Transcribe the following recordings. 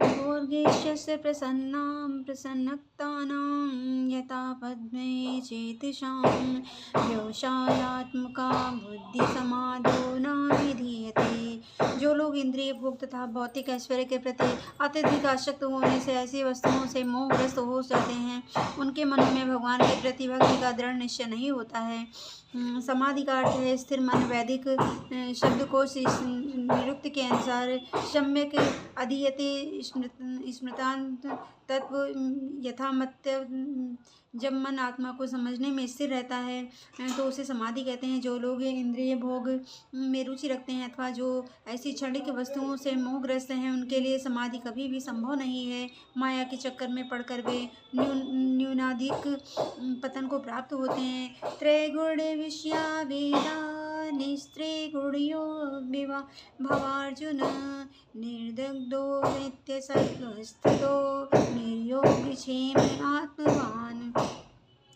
भोर्गेशस्य प्रसन्नक्तानां यथा पद्मे चेतसां व्यवसायात्मका बुद्धिसमाधो न विधीयते। जो लोग इंद्रिय भोग तथा भौतिक ऐश्वर्य के प्रति अत्यधिक आसक्त होने से ऐसी वस्तुओं से मोहग्रस्त हो जाते हैं, उनके मन में भगवान के प्रति भक्ति का दृढ़ निश्चय नहीं होता है। समाधि का अर्थ है स्थिर मन। वैदिक शब्दकोश निरुक्त के अनुसार सम्यक अधीयते स्मृतांत तत्व यथामत्य। जब मन आत्मा को समझने में स्थिर रहता है तो उसे समाधि कहते हैं। जो लोग इंद्रिय भोग में रुचि रखते हैं अथवा जो ऐसी क्षणिक वस्तुओं से मोहग्रस्त हैं, उनके लिए समाधि कभी भी संभव नहीं है। माया के चक्कर में पड़कर वे न्यूनाधिक पतन को प्राप्त होते हैं। त्रैगुण विषया वेदा निस्त्रिगुणयो भवार्जुन निर्दग्धो नित्यसत्त्वस्थितो निर्योगी क्षेम आत्मवान।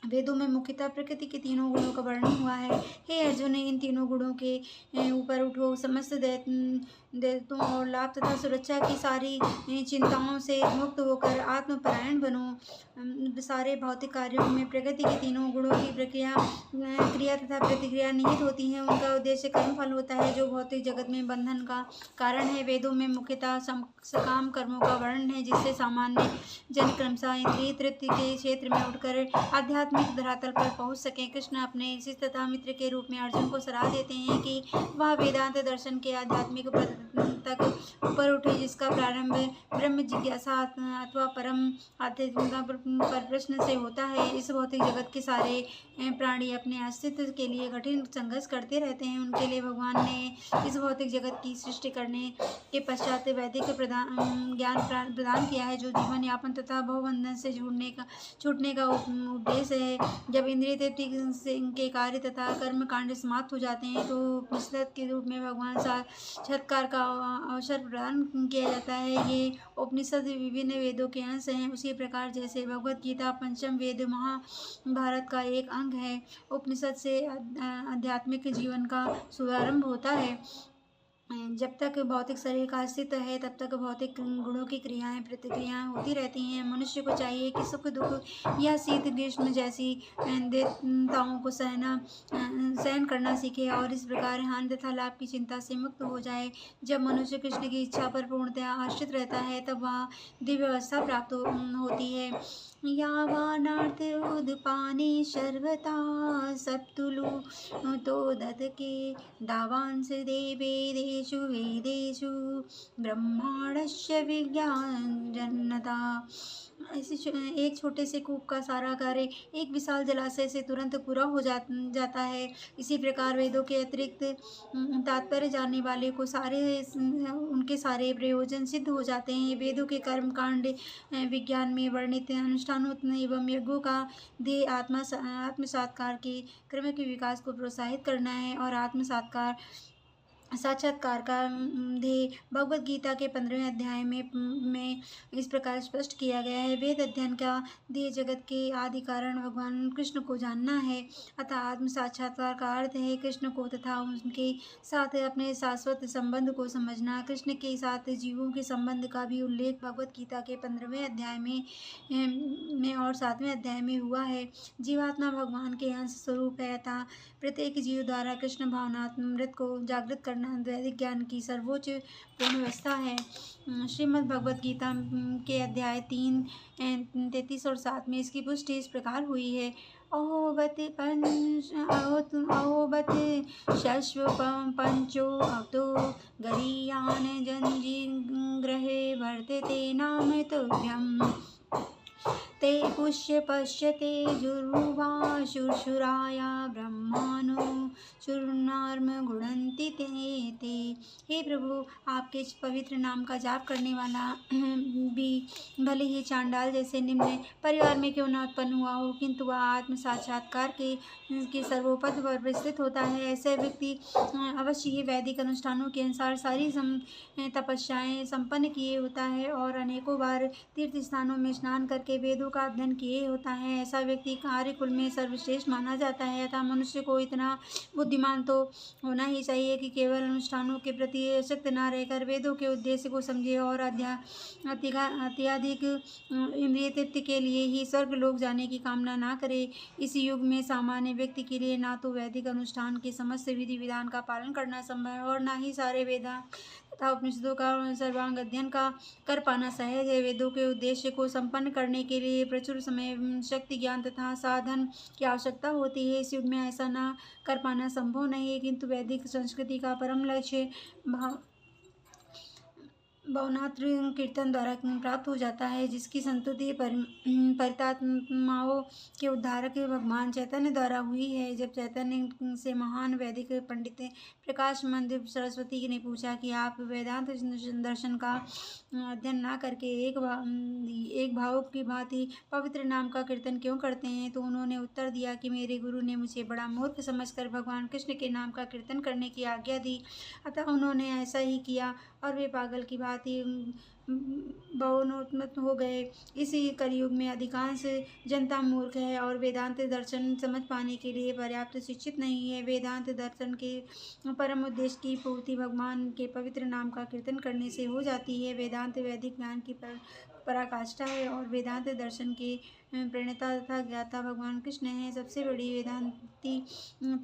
वेदों में मुख्यतः प्रकृति के तीनों गुणों का वर्णन हुआ है। हे अर्जुन, इन तीनों गुणों के ऊपर उठो। समस्त दैत्यों और लाभ तथा सुरक्षा की सारी चिंताओं से मुक्त होकर आत्मपरायण बनो। सारे भौतिक कार्यों में प्रकृति के तीनों गुणों की क्रिया तथा प्रतिक्रिया निहित होती हैं। उनका उद्देश्य कर्म फल होता है जो भौतिक जगत में बंधन का कारण है। वेदों में मुख्यतः सकाम कर्मों का वर्णन है, जिससे सामान्य जन क्रमशः इंद्रिय तृप्ति के क्षेत्र में उठकर आध्यात्मिक धरातल पर पहुंच सके। कृष्ण अपने शिष्य तथा मित्र के रूप में अर्जुन को सलाह देते हैं कि वह वेदांत दर्शन के आध्यात्मिक पद तक ऊपर उठे, जिसका प्रारंभ ब्रह्म जिज्ञासा अथवा परम आध्यात्मिकता पर प्रश्न से होता है। इस भौतिक जगत के सारे प्राणी अपने अस्तित्व के लिए कठिन संघर्ष करते रहते हैं। उनके लिए भगवान ने इस भौतिक जगत की सृष्टि करने के पश्चात वैदिक ज्ञान प्रदान किया है, जो जीवन यापन तथा भवबंधन से छूटने का उद्देश्य है। जब इंद्रिय तृप्ति के कार्य तथा कर्म कांड समाप्त हो जाते हैं तो उपनिषद के रूप में भगवान साक्षात्कार का अवसर प्रदान किया जाता है। ये उपनिषद विभिन्न वेदों के अंश हैं। उसी प्रकार जैसे भगवद गीता पंचम वेद महाभारत का एक अंग है, उपनिषद से आध्यात्मिक जीवन का शुभारंभ होता है। जब तक भौतिक शरीर का अस्तित्व है तब तक भौतिक गुणों की क्रियाएं प्रतिक्रियाएं होती रहती हैं। मनुष्य को चाहिए कि सुख दुख या शीत ग्रीष्म जैसी दैत्यताओं को सहन करना सीखे और इस प्रकार हानि तथा लाभ की चिंता से मुक्त हो जाए। जब मनुष्य कृष्ण की इच्छा पर पूर्णतः आश्रित रहता है तब वह दिव्य अवस्था प्राप्त होती है। यावानार्थ उदपाने सर्वथा सप्तुलु तो ददके दावांस देवेदेषु वेदेषु ब्रह्मांडस्य विज्ञानजन्नता। ऐसे एक छोटे से कूप का सारा कार्य एक विशाल जलाशय से तुरंत पूरा हो जाता है। इसी प्रकार वेदों के अतिरिक्त तात्पर्य जानने वाले को उनके सारे प्रयोजन सिद्ध हो जाते हैं। वेदों के कर्म कांड विज्ञान में वर्णित अनुष्ठानों एवं यज्ञों का ध्येय आत्म साक्षात्कार के क्रम के विकास को प्रोत्साहित करना है और साक्षात्कार का ध्येय भगवद गीता के 15वें अध्याय में इस प्रकार स्पष्ट किया गया है। वेद अध्ययन का ध्येय जगत के आदि कारण भगवान कृष्ण को जानना है। अतः आत्म साक्षात्कार का अर्थ है कृष्ण को तथा उनके साथ अपने शाश्वत संबंध को समझना। कृष्ण के साथ जीवों के संबंध का भी उल्लेख भगवद गीता के 15वें अध्याय में और 7वें अध्याय में हुआ है। जीवात्मा भगवान के अंश स्वरूप है, अतः प्रत्येक जीव द्वारा कृष्ण भावनामृत को जागृत करना वैदिक ज्ञान की सर्वोच्च पूर्ण अवस्था है। श्रीमद् भगवद गीता के अध्याय 3, 33 और 7 में इसकी पुष्टि इस प्रकार हुई है। अहोबत शश्व पंचो अवतो गरीयान जंजिग्रहे वर्तते नाम तुभ्यम् ते पुष्य पश्यते जुर्वा शुरशुराया ब्रह्मानो चूर्णार्म गुणन्ति ते। हे प्रभु, आपके पवित्र नाम का जाप करने वाला भी भले ही चांडाल जैसे निम्न परिवार में क्यों न उत्पन्न हुआ हो, किंतु वह आत्म साक्षात्कार के सर्वोपद पर स्थित होता है। ऐसे व्यक्ति अवश्य ही वैदिक अनुष्ठानों के अनुसार सारी तपस्याएं संपन्न किए होता है और अनेकों बार तीर्थ स्थानों में स्नान करके वेदों का अध्ययन किए होता है, ऐसा व्यक्ति आर्य कुल में सर्वश्रेष्ठ माना जाता है। अतः मनुष्य को इतना बुद्धिमान तो होना ही चाहिए कि केवल अनुष्ठानों के प्रति आसक्त न रहकर वेदों के उद्देश्य को समझे और अत्यधिक इंद्रिय तृप्ति के लिए ही स्वर्ग लोक जाने की कामना ना करे। इस युग में सामान्य व्यक्ति के लिए ना तो वैदिक अनुष्ठान के समस्त विधि विधान का पालन करना संभव है और ना ही सारे वेदांत तथा उपनिषदों का सर्वांग अध्ययन का कर पाना सहज है। वेदों के उद्देश्य को संपन्न करने के लिए प्रचुर समय, शक्ति, ज्ञान तथा साधन की आवश्यकता होती है। इस युग में ऐसा न कर पाना संभव नहीं है, किंतु वैदिक संस्कृति का परम लक्ष्य भवनाथ कीर्तन द्वारा प्राप्त हो जाता है, जिसकी संतुति परितात्माओं के उद्धारक भगवान चैतन्य द्वारा हुई है। जब चैतन्य से महान वैदिक पंडित प्रकाश मंदिर सरस्वती ने पूछा कि आप वेदांत दर्शन का अध्ययन न करके एक भावुक की भांति पवित्र नाम का कीर्तन क्यों करते हैं, तो उन्होंने उत्तर दिया कि मेरे गुरु ने मुझे बड़ा मूर्ख समझकर भगवान कृष्ण के नाम का कीर्तन करने की आज्ञा दी, अतः उन्होंने ऐसा ही किया और वे पागल की भांति भावोन्मत्त हो गए। इसी कलयुग में अधिकांश जनता मूर्ख है और वेदांत दर्शन समझ पाने के लिए पर्याप्त शिक्षित नहीं है। वेदांत दर्शन के परम उद्देश्य की पूर्ति भगवान के पवित्र नाम का कीर्तन करने से हो जाती है। वेदांत वैदिक ज्ञान की पराकाष्ठा है और वेदांत दर्शन के प्रणेता तथा ज्ञाता भगवान कृष्ण है। सबसे बड़ी वेदांती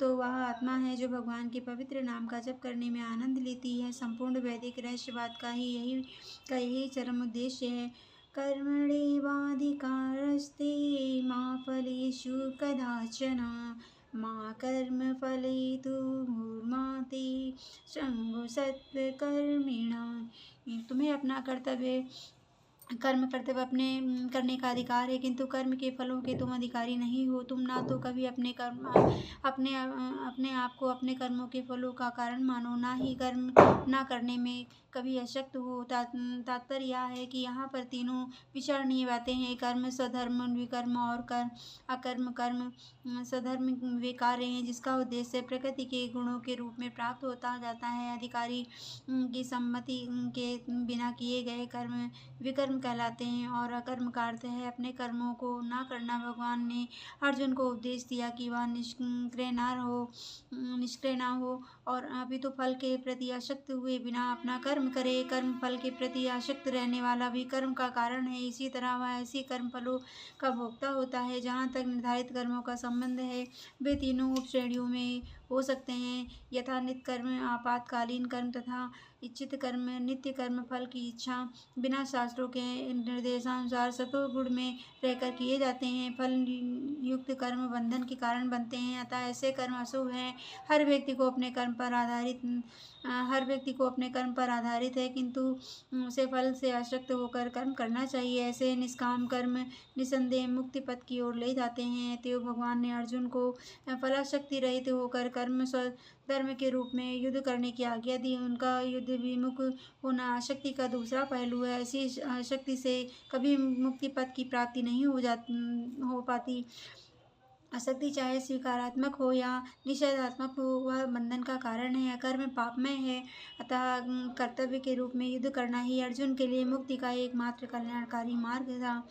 तो वह आत्मा है जो भगवान के पवित्र नाम का जप करने में आनंद लेती है। संपूर्ण वैदिक रहस्यवाद का यही चरम उद्देश्य है। कर्मण्येवाधिकारस्ते मा फलेषु कदाचन मा कर्मफलेषु मा ते सत्कर्मिणाम्। तुम्हें अपना कर्म कर्तव्य अपने करने का अधिकार है, किंतु कर्म के फलों के तुम अधिकारी नहीं हो। तुम ना तो कभी अपने आप को अपने कर्मों के फलों का कारण मानो, ना ही कर्म ना करने में कभी अशक्त हो। तात्पर्य यह है कि यहाँ पर तीनों विचारणीय बातें हैं। कर्म स्वधर्म विकर्म और अकर्म कर्म स्वधर्म वे कार्य हैं जिसका उद्देश्य प्रकृति के गुणों के रूप में प्राप्त होता जाता है। अधिकारी की सम्मति के बिना किए गए कर्म विकर्म कहलाते हैं और अकर्म का अर्थ है अपने कर्मों को ना करना। भगवान ने अर्जुन को उपदेश दिया कि वह निष्क्रिय ना हो और अपितु फल के प्रति आसक्त हुए बिना अपना कर्म करे। कर्म फल के प्रति आसक्त रहने वाला भी कर्म का कारण है। इसी तरह वह ऐसी कर्म फलों का भोक्ता होता है। जहाँ तक निर्धारित कर्मों का संबंध है, वे तीनों उपश्रेणियों में हो सकते हैं, यथा नित्य कर्म, आपातकालीन कर्म तथा इच्छित कर्म। नित्य कर्म फल की इच्छा बिना शास्त्रों के निर्देशानुसार सतोगुण में रहकर किए जाते हैं। फल युक्त कर्म बंधन के कारण बनते हैं, अतः ऐसे कर्म अशुभ हैं। हर व्यक्ति को अपने कर्म पर आधारित है, किंतु उसे फल से आसक्त होकर कर्म करना चाहिए। ऐसे निष्काम कर्म निसंदेह मुक्ति पथ की ओर ले जाते हैं। अतएव भगवान ने अर्जुन को फलाशक्ति रहित होकर कर्म स्वधर्म के रूप में युद्ध करने की आज्ञा दी। उनका युद्ध विमुख होना आसक्ति का दूसरा पहलू है। ऐसी आसक्ति से कभी मुक्ति पथ की प्राप्ति नहीं हो पाती। आसक्ति चाहे स्वीकारात्मक हो या निषेधात्मक हो, वह बंधन का कारण है। अकर्म पापमय है, अतः कर्तव्य के रूप में युद्ध करना ही अर्जुन के लिए मुक्ति का एकमात्र कल्याणकारी मार्ग था।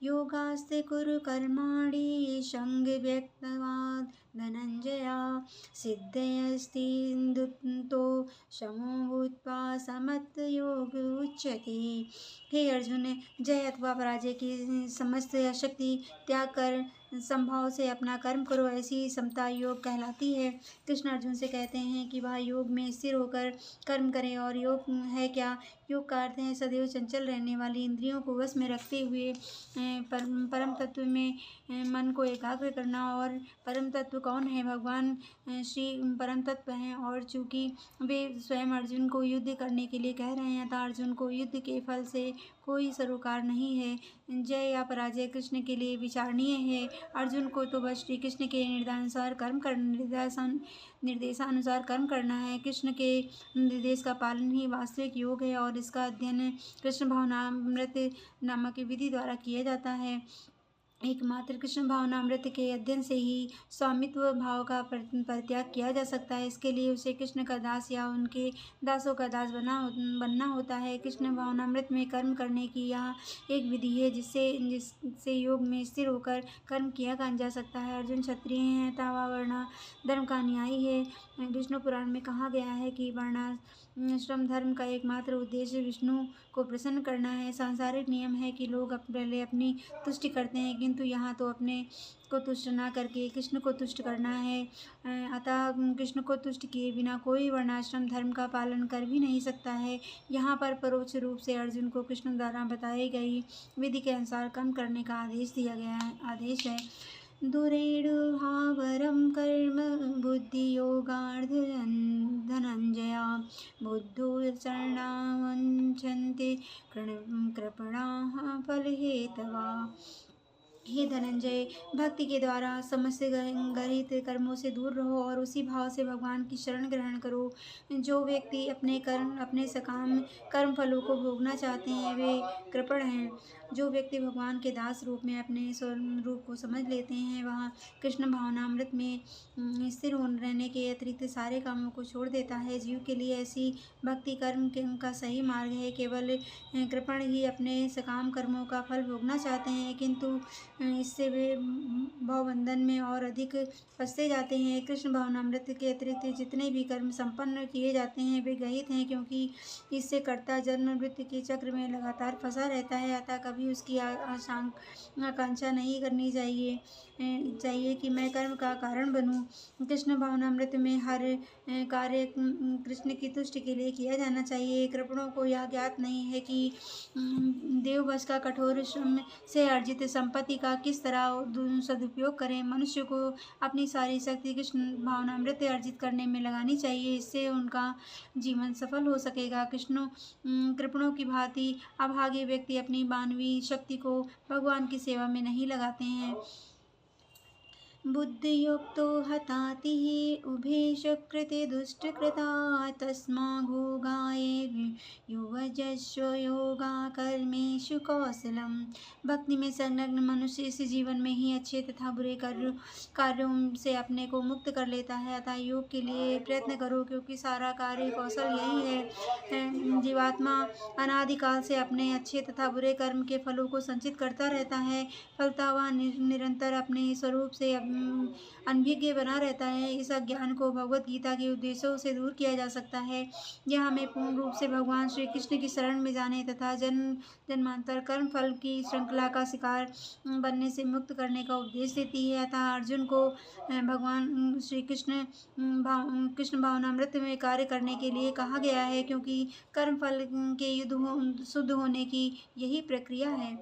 योगास्ते कुरु कर्माणि संग व्यक्तवाद धनंजया सिद्धयस्ति तो समो भूत्वा समत्त योग उच्यते। हे अर्जुन, जय अथवा पराजय की समस्त शक्ति त्याग कर संभाव से अपना कर्म करो, ऐसी समता योग कहलाती है। कृष्ण अर्जुन से कहते हैं कि वह योग में स्थिर होकर कर्म करें। और योग है क्या? योग का अर्थ है सदैव चंचल रहने वाली इंद्रियों को वश में रखते हुए परम तत्व में मन को एकाग्र करना। और परम तत्व कौन है? भगवान श्री परम तत्व हैं, और चूंकि वे स्वयं अर्जुन को युद्ध करने के लिए कह रहे हैं, अतः अर्जुन को युद्ध के फल से कोई सरोकार नहीं है। जय या पराजय कृष्ण के लिए विचारणीय है। अर्जुन को तो बस श्री कृष्ण के निर्देशानुसार कर्म करना है। कृष्ण के निर्देश का पालन ही वास्तविक योग है और इसका अध्ययन कृष्ण भावनामृत नामक विधि द्वारा किया जाता है। एकमात्र कृष्ण भावनामृत के अध्ययन से ही स्वामित्व भाव का परित्याग किया जा सकता है। इसके लिए उसे कृष्ण का दास या उनके दासों का दास बनना होता है। कृष्ण भावनामृत में कर्म करने की यह एक विधि है जिससे योग में स्थिर होकर कर्म किया जा सकता है। अर्जुन क्षत्रिय है तथा वह वर्णाश्रम का न्यायी है। विष्णु पुराण में कहा गया है कि वर्णाश्रम धर्म का एकमात्र उद्देश्य विष्णु को प्रसन्न करना है। सांसारिक नियम है कि लोग पहले अपनी तुष्टि करते हैं, किंतु यहाँ तो अपने को तुष्ट न करके कृष्ण को तुष्ट करना है। अतः कृष्ण को तुष्ट किए बिना कोई वर्णाश्रम धर्म का पालन कर भी नहीं सकता है। यहाँ पर परोक्ष रूप से अर्जुन को कृष्ण द्वारा बताई गई विधि के अनुसार कर्म करने का आदेश है। दुरेणुहावरं कर्म बुद्धियोगार्थ धनञ्जया बुद्धो शरणावञ्चन्ते कृपणाः फलहेतवा। हे धनंजय, भक्ति के द्वारा समस्त गर्हित कर्मों से दूर रहो और उसी भाव से भगवान की शरण ग्रहण करो। जो व्यक्ति अपने सकाम कर्म फलों को भोगना चाहते हैं वे कृपण हैं। जो व्यक्ति भगवान के दास रूप में अपने स्वरूप को समझ लेते हैं वह कृष्ण भावनामृत में स्थिर रहने के अतिरिक्त सारे कामों को छोड़ देता है। जीव के लिए ऐसी भक्ति कर्म का सही मार्ग है। केवल कृपण ही अपने सकाम कर्मों का फल भोगना चाहते हैं, किंतु इससे वे भवबंधन में और अधिक फंसते जाते हैं। कृष्ण भावनामृत के अतिरिक्त जितने भी कर्म संपन्न किए जाते हैं वे गहित हैं, क्योंकि इससे कर्ता जन्म मृत्यु के चक्र में लगातार फंसा रहता है। अतः कभी उसकी आकांक्षा नहीं करनी चाहिए कि मैं कर्म का कारण बनूं। कृष्ण भावनामृत में हर कार्य कृष्ण की तुष्टि के लिए किया जाना चाहिए। कृपणों को यह ज्ञात नहीं है कि देववश का कठोर श्रम से अर्जित संपत्ति का किस तरह सदुपयोग करें। मनुष्य को अपनी सारी शक्ति कृष्ण भावनामृत अर्जित करने में लगानी चाहिए, इससे उनका जीवन सफल हो सकेगा। कृपणों की भांति अभागे व्यक्ति अपनी मानवीय शक्ति को भगवान की सेवा में नहीं लगाते हैं। बुद्धियुक्तो हतातिः उभे सुकृते दुष्टकृता तस्माद्भोगाय युवजस्व योगाकर्मेषु कौशलम्। भक्ति में संलग्न मनुष्य इस जीवन में ही अच्छे तथा बुरे कार्यों से अपने को मुक्त कर लेता है। अतः योग के लिए प्रयत्न करो, क्योंकि सारा कार्य कौशल यही है। जीवात्मा अनादिकाल से अपने अच्छे तथा बुरे कर्म के फलों को संचित करता रहता है। फलता वह निरंतर अपने स्वरूप से अनभिज्ञ बना रहता है। इस अज्ञान को भगवत गीता के उपदेशों से दूर किया जा सकता है। यह हमें पूर्ण रूप से भगवान श्री कृष्ण की शरण में जाने तथा जन्मांतर कर्म फल की श्रृंखला का शिकार बनने से मुक्त करने का उपदेश देती है। अतः अर्जुन को भगवान श्री कृष्ण भावनामृत में कार्य करने के लिए कहा गया है, क्योंकि कर्म फल के शुद्ध होने की यही प्रक्रिया है।